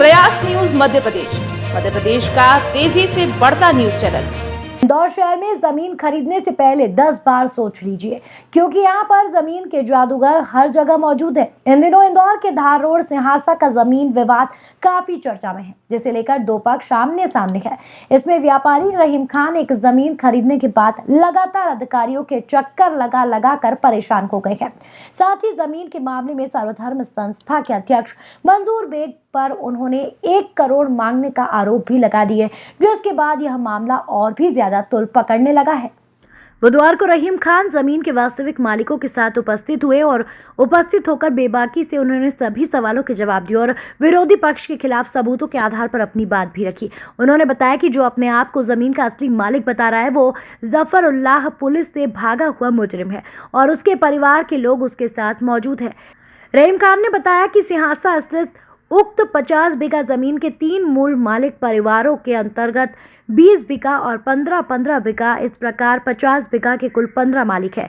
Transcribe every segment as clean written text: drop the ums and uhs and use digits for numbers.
प्रयास न्यूज मध्य प्रदेश का तेजी से बढ़ता न्यूज चैनल। इंदौर शहर में जमीन खरीदने से पहले 10 बार सोच लीजिए, क्योंकि यहाँ पर जमीन के जादूगर हर जगह मौजूद है। इन दिनों इंदौर के धार रोड सिंहासा का जमीन विवाद काफी चर्चा में है, जिसे लेकर दो पक्ष आमने सामने है। इसमें व्यापारी रहीम खान एक जमीन खरीदने के बाद लगातार अधिकारियों के चक्कर लगा कर परेशान हो गए हैं। साथ ही जमीन के मामले में सर्वधर्म संस्था के अध्यक्ष मंजूर बेग पर उन्होंने 1 करोड़ मांगने का आरोप भी लगा दिए, जिसके बाद यह मामला और भी ज्यादा तुल पकड़ने लगा है। बुधवार को रहीम खान जमीन के वास्तविक मालिकों के साथ उपस्थित हुए और उपस्थित होकर बेबाकी से उन्होंने सभी सवालों के जवाब दिए और विरोधी पक्ष के खिलाफ सबूतों के आधार पर अपनी बात भी रखी। उन्होंने बताया कि जो अपने आप को जमीन का असली मालिक बता रहा है वो जफरुल्लाह पुलिस से भागा हुआ मुजरिम है और उसके परिवार के लोग उसके साथ मौजूद है। रहीम खान ने बताया कि सिंहासा स्थित उक्त 50 बीघा जमीन के 3 मूल मालिक परिवारों के अंतर्गत 20 बीघा और 15 बीघा, इस प्रकार 50 बीघा के कुल 15 मालिक है,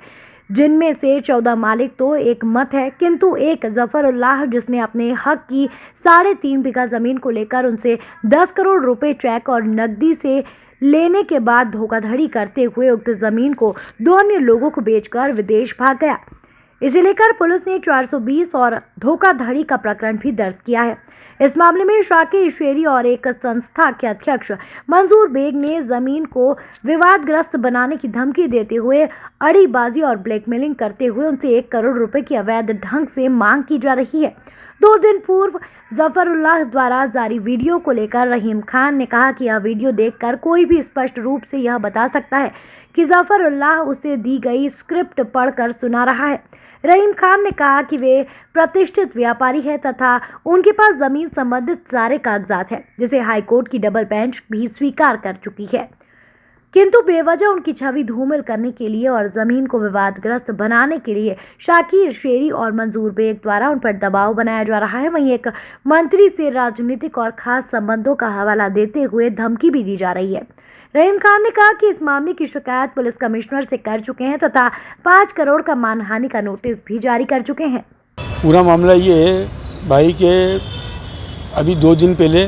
जिनमें से 14 मालिक तो एक मत है, किंतु एक जफरुल्लाह जिसने अपने हक की 3.5 बीघा जमीन को लेकर उनसे 10 करोड़ रुपए चेक और नकदी से लेने के बाद धोखाधड़ी करते हुए उक्त जमीन को 2 अन्य लोगों को बेचकर विदेश भाग गया। इसे लेकर पुलिस ने 420 और धोखाधड़ी का प्रकरण भी दर्ज किया है। इस मामले में शाकिर शेरी और एक संस्था के अध्यक्ष मंजूर बेग ने जमीन को विवादग्रस्त बनाने की धमकी देते हुए अड़ीबाजी और ब्लैकमेलिंग करते हुए उनसे 1 करोड़ रुपए की अवैध ढंग से मांग की जा रही है। 2 दिन पूर्व जफरुल्लाह द्वारा जारी वीडियो को लेकर रहीम खान ने कहा कि यह वीडियो देखकर कोई भी स्पष्ट रूप से यह बता सकता है कि जफरुल्लाह उसे दी गई स्क्रिप्ट पढ़कर सुना रहा है। रहीम खान ने कहा कि वे प्रतिष्ठित व्यापारी है तथा उनके पास जमीन संबंधित सारे कागजात हैं, जिसे हाईकोर्ट की डबल बेंच भी स्वीकार कर चुकी है, किंतु बेवजह उनकी छवि धूमिल करने के लिए और जमीन को विवादग्रस्त बनाने के लिए शाकिर शेरी और मंजूर बेग द्वारा उन पर दबाव बनाया जा रहा है। वहीं एक मंत्री से राजनीतिक और खास संबंधों का हवाला देते हुए धमकी भी दी जा रही है। रहीम खान ने कहा कि इस मामले की शिकायत पुलिस कमिश्नर से कर चुके हैं तथा 5 करोड़ का मानहानि का नोटिस भी जारी कर चुके हैं। पूरा मामला ये है भाई के अभी 2 दिन पहले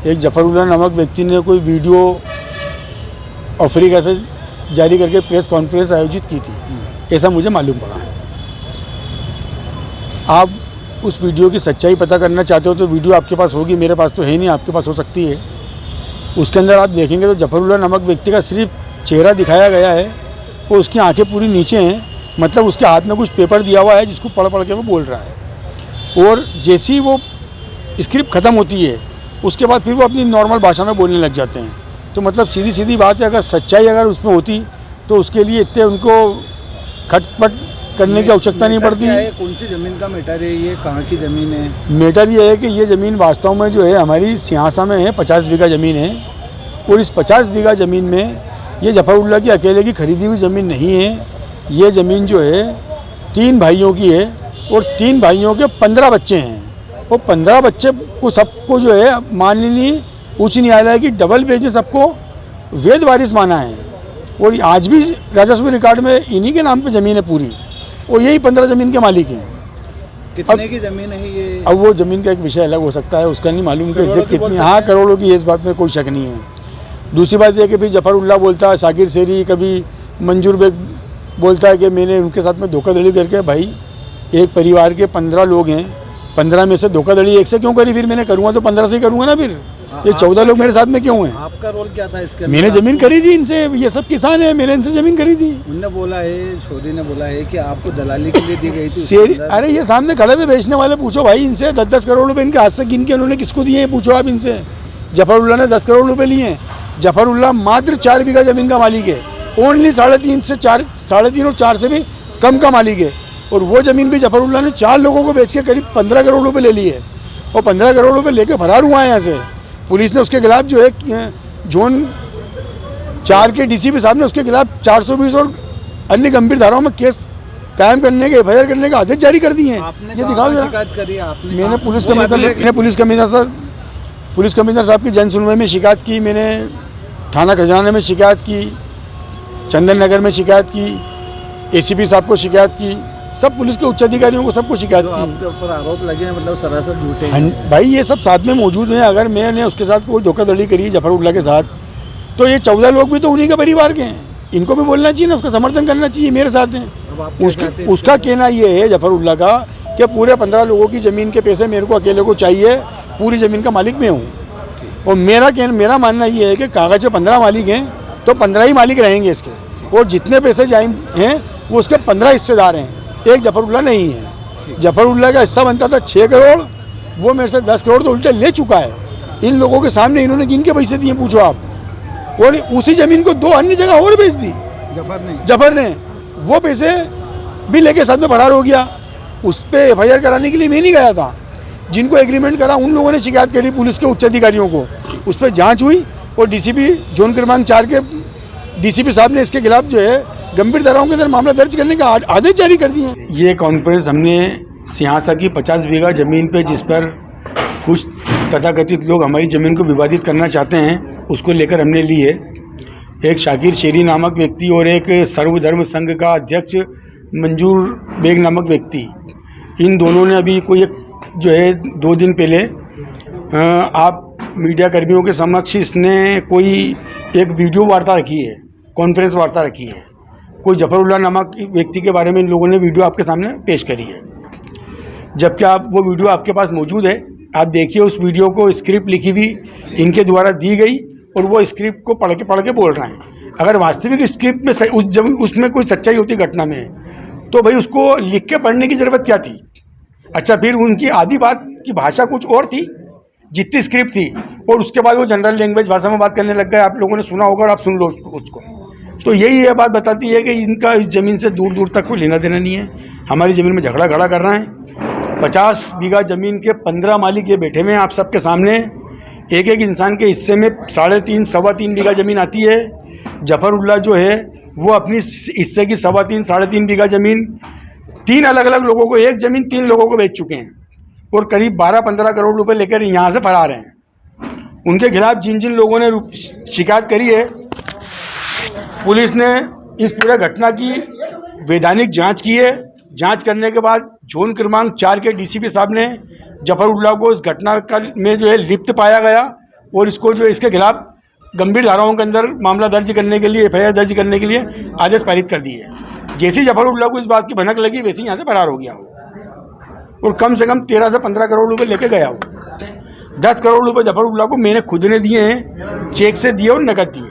एक जफरुल्लाह नामक व्यक्ति ने कोई वीडियो अफ्रीका से जारी करके प्रेस कॉन्फ्रेंस आयोजित की थी, ऐसा मुझे मालूम पड़ा है। आप उस वीडियो की सच्चाई पता करना चाहते हो तो वीडियो आपके पास होगी, मेरे पास तो है नहीं, आपके पास हो सकती है। उसके अंदर आप देखेंगे तो जफरुल्लाह नामक व्यक्ति का सिर्फ चेहरा दिखाया गया है और उसकी आंखें पूरी नीचे हैं, मतलब उसके हाथ में कुछ पेपर दिया हुआ है जिसको पढ़ के वो बोल रहा है। और जैसी वो स्क्रिप्ट ख़त्म होती है उसके बाद फिर वो अपनी नॉर्मल भाषा में बोलने लग जाते हैं। तो मतलब सीधी बात है, अगर सच्चाई अगर उसमें होती तो उसके लिए इतने उनको खटपट करने की आवश्यकता नहीं पड़ती। कौन सी ज़मीन का मैटर है, ये कहाँ की ज़मीन है? मैटर ये है कि ये ज़मीन वास्तव में जो है हमारी सिंहासा में है, 50 बीघा ज़मीन है और इस 50 बीघा ज़मीन में ये जफरुल्लाह की अकेले की खरीदी हुई ज़मीन नहीं है। ये ज़मीन जो है 3 भाइयों की है और 3 भाइयों के 15 बच्चे हैं और 15 बच्चे को सबको जो है माननीय उच्च न्यायालय की डबल बेंच ने सबको वैध वारिस माना है और आज भी राजस्व रिकॉर्ड में इन्हीं के नाम पे ज़मीन है पूरी और यही 15 ज़मीन के मालिक हैं। कितने की ज़मीन है ये? अब वो ज़मीन का एक विषय अलग हो सकता है, उसका नहीं मालूम कि एग्जैक्ट कितनी। हाँ, करोड़ों की, इस बात में कोई शक नहीं है। दूसरी बात यह कि भाई जफरुल्लाह बोलता है, शाकिर शेरी, कभी मंजूर बेग बोलता है कि मैंने उनके साथ में धोखाधड़ी करके, भाई एक परिवार के 15 लोग हैं, 15 में से धोखाधड़ी एक से क्यों करी? फिर मैंने करूँगा तो 15 से ही करूँगा ना। फिर ये 14 लोग मेरे साथ में क्यों हैं? आपका रोल क्या था इसके? मैंने ज़मीन खरीदी इनसे, ये सब किसान है, मैंने इनसे ज़मीन खरीदी। उन्होंने बोला है, शोरी ने बोला है कि आपको दलाली के लिए दी गई थी शेरी। अरे ये सामने खड़े हुए बेचने वाले पूछो भाई इनसे, 10-10 करोड़ रुपए इनके हाथ से गिन के उन्होंने किसको दिए हैं पूछो आप इनसे। जफरुल्लाह ने 10 करोड़ रुपए लिए हैं। जफरुल्लाह मात्र 4 बीघा ज़मीन का मालिक है, ओनली 3.5 से 4, 3.5 और 4 से भी कम का मालिक है और वो ज़मीन भी जफरुल्लाह ने 4 लोगों को बेच के करीब 15 करोड़ रुपये ले लिए और 15 करोड़ रुपये लेके फरार हुआ है यहाँ से। पुलिस ने उसके खिलाफ जो है जोन 4 के डीसीपी साहब ने उसके खिलाफ 420 और अन्य गंभीर धाराओं में केस कायम करने के, एफआईआर करने के आदेश जारी कर दिए हैं। ये दिखाओ जरा। मैंने पुलिस कमिश्नर साहब की जन सुनवाई में शिकायत की, मैंने थाना खजाना में शिकायत की, चंदन नगर में शिकायत की, एसीपी साहब को शिकायत की, सब पुलिस के उच्च अधिकारियों को सबको शिकायत जो की। आपके ऊपर आरोप लगे हैं मतलब सरासर झूठे हैं। हाँ, भाई ये सब साथ में मौजूद हैं। अगर मैंने उसके साथ कोई धोखाधड़ी करी है जफरुल्लाह के साथ, तो ये 14 लोग भी तो उन्हीं के परिवार के हैं। इनको भी बोलना चाहिए ना, उसका समर्थन करना चाहिए। मेरे साथ हैं। अब आप क्या चाहते हैं? उसका कहना ये है जफरुल्लाह का कि पूरे 15 लोगों की ज़मीन के पैसे मेरे को अकेले को चाहिए, पूरी ज़मीन का मालिक मैं हूँ। और मेरा मानना ये है कि कागज़ पे 15 मालिक हैं तो 15 ही मालिक रहेंगे इसके, और जितने पैसे हैं वो उसके 15 हिस्सेदार हैं, एक जफरुल्लाह नहीं है। जफरुल्लाह का हिस्सा बनता था 6 करोड़, वो मेरे से 10 करोड़ तो उल्टे ले चुका है। इन लोगों के सामने इन्होंने किन के पैसे दिए पूछो आप। और उसी ज़मीन को 2 अन्य जगह और बेच दी जफर ने। वो पैसे भी लेके साथ में फरार हो गया। उस पर FIR कराने के लिए मैं नहीं गया था। जिनको एग्रीमेंट करा उन लोगों ने शिकायत करी पुलिस के उच्च अधिकारियों को। उस पर जांच हुई और DCP जोन क्रमांक 4 के DCP साहब ने इसके खिलाफ जो है गंभीर धाराओं के अंदर मामला दर्ज करने का आदेश जारी कर दिए। ये कॉन्फ्रेंस हमने सियासा की 50 बीघा ज़मीन पे, जिस पर कुछ तथाकथित लोग हमारी ज़मीन को विवादित करना चाहते हैं, उसको लेकर हमने ली है। एक शाकिर शेरी नामक व्यक्ति और एक सर्वधर्म संघ का अध्यक्ष मंजूर बेग नामक व्यक्ति, इन दोनों ने अभी कोई एक जो है 2 दिन पहले आप मीडिया कर्मियों के समक्ष इसने कोई एक वीडियो वार्ता रखी है, कॉन्फ्रेंस वार्ता रखी है। कोई जफरुल्लाह नामक व्यक्ति के बारे में इन लोगों ने वीडियो आपके सामने पेश करी है। जबकि वो वीडियो आपके पास मौजूद है, आप देखिए उस वीडियो को। स्क्रिप्ट लिखी भी इनके द्वारा दी गई और वो स्क्रिप्ट को पढ़ के बोल रहे हैं। अगर वास्तविक स्क्रिप्ट में उसमें कोई सच्चाई होती घटना में, तो भाई उसको लिख के पढ़ने की ज़रूरत क्या थी। अच्छा, फिर उनकी आधी बात की भाषा कुछ और थी जितनी स्क्रिप्ट थी, और उसके बाद वो जनरल लैंग्वेज भाषा में बात करने लग गए। आप लोगों ने सुना होगा और आप सुन लो उसको। तो यही ये बात बताती है कि इनका इस ज़मीन से दूर दूर तक कोई लेना देना नहीं है। हमारी ज़मीन में झगड़ा खड़ा कर रहे हैं। 50 बीघा ज़मीन के 15 मालिक ये बैठे हुए हैं आप सबके सामने। एक एक इंसान के हिस्से में 3.5 सवा 3 बीघा ज़मीन आती है। जफरुल्लाह जो है वो अपनी हिस्से की 3.5 बीघा ज़मीन 3 अलग अलग लोगों को, एक ज़मीन 3 लोगों को बेच चुके हैं और करीब 12-15 करोड़ रुपए लेकर यहाँ से फरार हैं। उनके खिलाफ जिन जिन लोगों ने शिकायत करी है, पुलिस ने इस पूरे घटना की वैधानिक जांच की है। जांच करने के बाद जोन क्रमांक 4 के DCP साहब ने जफरुल्लाह को इस घटना का में जो है लिप्त पाया गया और इसको जो इसके खिलाफ गंभीर धाराओं के अंदर मामला दर्ज करने के लिए, FIR दर्ज करने के लिए आदेश पारित कर दिए। जैसे जफरुल्लाह को इस बात की भनक लगी, वैसे ही यहाँ से फरार हो गया वो, और कम से कम 13 से 15 करोड़ रुपए लेके गया वो। 10 करोड़ रुपए जफरुल्लाह को मैंने खुद ने दिए हैं, चेक से दिए और नकद दिए,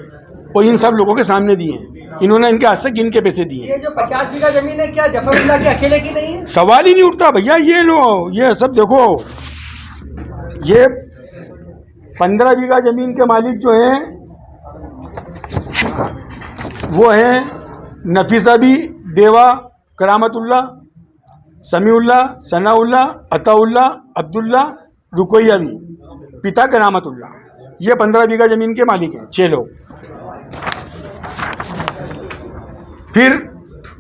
और इन सब लोगों के सामने दिए हैं। इन्होंने इनके हाथ से गिन के पैसे दिए। ये जो 50 बीघा जमीन है, क्या जफरुल्लाह के अकेले की नहीं है? सवाल ही नहीं उठता भैया। ये लो, ये सब देखो, ये 15 बीघा जमीन के मालिक जो हैं वो हैं नफीसा बी, बेवा, करामतुल्लाह, समीउल्लाह, सनाउल्लाह, अताउल्लाह, अब्दुल्ला, रुकोया भी, पिता करामतुल्लाह। ये 15 बीघा जमीन के मालिक हैं, 6 लोग। फिर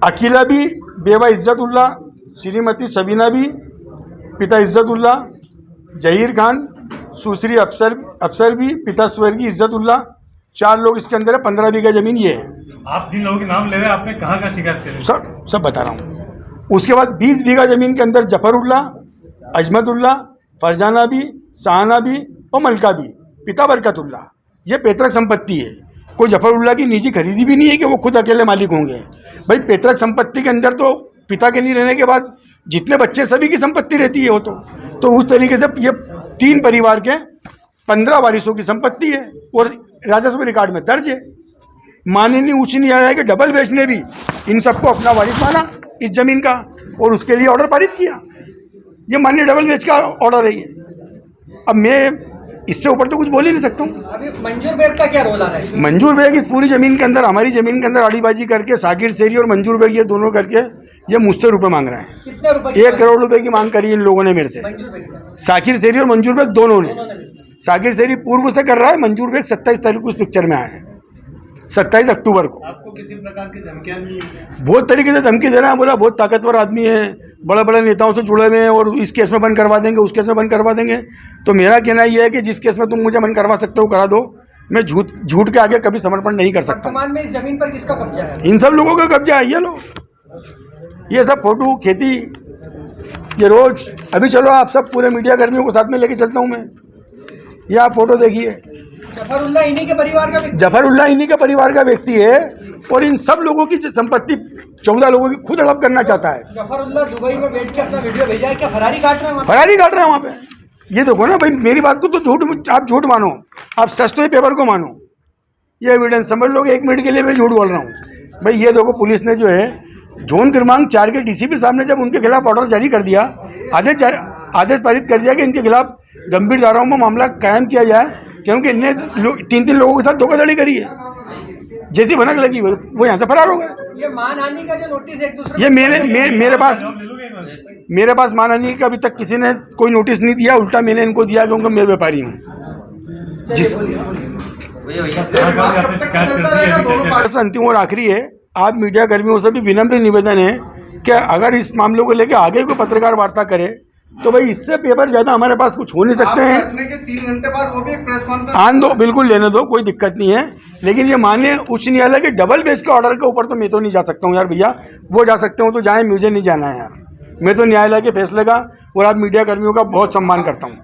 अकीला भी, बेवा इज्जतुल्लाह, श्रीमती सबीना भी, पिता इज्जतुल्लाह, जहीर खान, सुश्री अफसर भी, पिता स्वर्गीय इज्जतुल्लाह। 4 लोग इसके अंदर है। 15 बीघा जमीन ये है। आप जिन लोगों के नाम ले रहे हैं, आपने कहाँ का शिकायत करी? सब बता रहा हूँ। उसके बाद 20 बीघा जमीन के अंदर जफरुल्लाह, अजमतुल्लाह, फरजाना भी, सहाना भी और मलका भी, पिता बरकतुल्लाह। ये पैतृक संपत्ति है। कोई जफरुल्लाह की निजी खरीदी भी नहीं है कि वो खुद अकेले मालिक होंगे। भाई पैतृक संपत्ति के अंदर तो पिता के नहीं रहने के बाद जितने बच्चे सभी की संपत्ति रहती है वो तो उस तरीके से ये 3 परिवार के 15 वारिसों की संपत्ति है और राजस्व रिकॉर्ड में दर्ज है। माननीय उच्च न्यायालय के डबल बेंच ने भी इन सबको अपना वारिस माना इस जमीन का और उसके लिए ऑर्डर पारित किया। ये माननीय डबल बेंच का ऑर्डर है ये। अब मैं इससे ऊपर तो कुछ बोल ही नहीं सकता हूँ। अभी मंजूर बेग का क्या रोल आ रहा है? मंजूर बेग इस पूरी जमीन के अंदर, हमारी जमीन के अंदर आड़ीबाजी करके साकिर शेरी और मंजूर बेग ये दोनों करके ये मुझसे रुपए मांग रहे हैं। कितने रुपए? 1 करोड़ रुपए की मांग करी इन लोगों ने मेरे से। मंजूर बेग का? साकिर शेरी और मंजूर बेग दोनों ने। साकिर शेरी पूर्व से कर रहा है, मंजूर बेग 27 तारीख को इस पिक्चर में आए हैं, 27 अक्टूबर को। आपको किसी प्रकार की धमकियां भी? बहुत तरीके से धमकी दे रहा है। बोला बहुत ताकतवर आदमी है, बड़े बड़े नेताओं से जुड़े हुए हैं और इस केस में बंद करवा देंगे, उस केस में बंद करवा देंगे। तो मेरा कहना यह है कि जिस केस में तुम मुझे बंद करवा सकते हो करा दो। मैं झूठ के आगे कभी समर्पण नहीं कर सकता। वर्तमान में इस जमीन पर किसका कब्जा है? इन सब लोगों का कब्जा है। ये लो, ये सब फोटो खेती, ये रोज अभी चलो आप सब पूरे मीडिया कर्मियों को साथ में लेके चलता हूँ मैं। ये आप फोटो देखिए, जफरुल्लाह इन्हीं के परिवार का व्यक्ति जफरुल्लाह इन्हीं के परिवार का व्यक्ति है और इन सब लोगों की संपत्ति 14 लोगों की खुद हड़प करना चाहता है। जफरुल्लाह दुबई में बैठ के अपना वीडियो भेजा है, क्या फरारी काट रहे हैं वहाँ पे? फरारी काट रहे हैं वहाँ पे। ये देखो ना भाई, मेरी बात को तो झूठ, आप झूठ मानो, आप सच तो ये पेपर को मानो, ये एविडेंस समझ लोगे। 1 मिनट के लिए मैं झूठ बोल रहा हूँ भाई। ये देखो पुलिस ने जो है जोन क्रमांक 4 के डीसीपी साहब ने जब उनके खिलाफ ऑर्डर जारी कर दिया, आदेश पारित कर दिया कि इनके खिलाफ गंभीर धाराओं में मामला कायम किया जाए, क्योंकि इनने 3 लोगों के साथ धोखाधड़ी करी है। जैसी भनक लगी वो यहाँ से फरार हो गए। ये मानहानि का जो नोटिस एक दूसरे ये मेरे पास मानहानि का अभी तक किसी ने कोई नोटिस नहीं दिया, उल्टा मैंने इनको दिया क्योंकि मैं व्यापारी हूँ। जिस अंतिम और आखिरी है, आप मीडिया कर्मियों से भी विनम्र निवेदन है कि अगर इस मामले को लेकर आगे कोई पत्रकार वार्ता करे तो भाई इससे पेपर ज्यादा हमारे पास कुछ हो नहीं सकते हैं। 3 घंटे बाद वो भी एक प्रेस कॉन्फ्रेंस आन दो, बिल्कुल लेने दो, कोई दिक्कत नहीं है। लेकिन ये माने उच्च न्यायालय के डबल बेंच के ऑर्डर के ऊपर तो मैं तो नहीं जा सकता हूँ यार भैया। वो जा सकते हो तो जाएं, मुझे नहीं जाना है यार। मैं तो न्यायालय के फैसले का और आप मीडिया कर्मियों का बहुत सम्मान करता हूँ।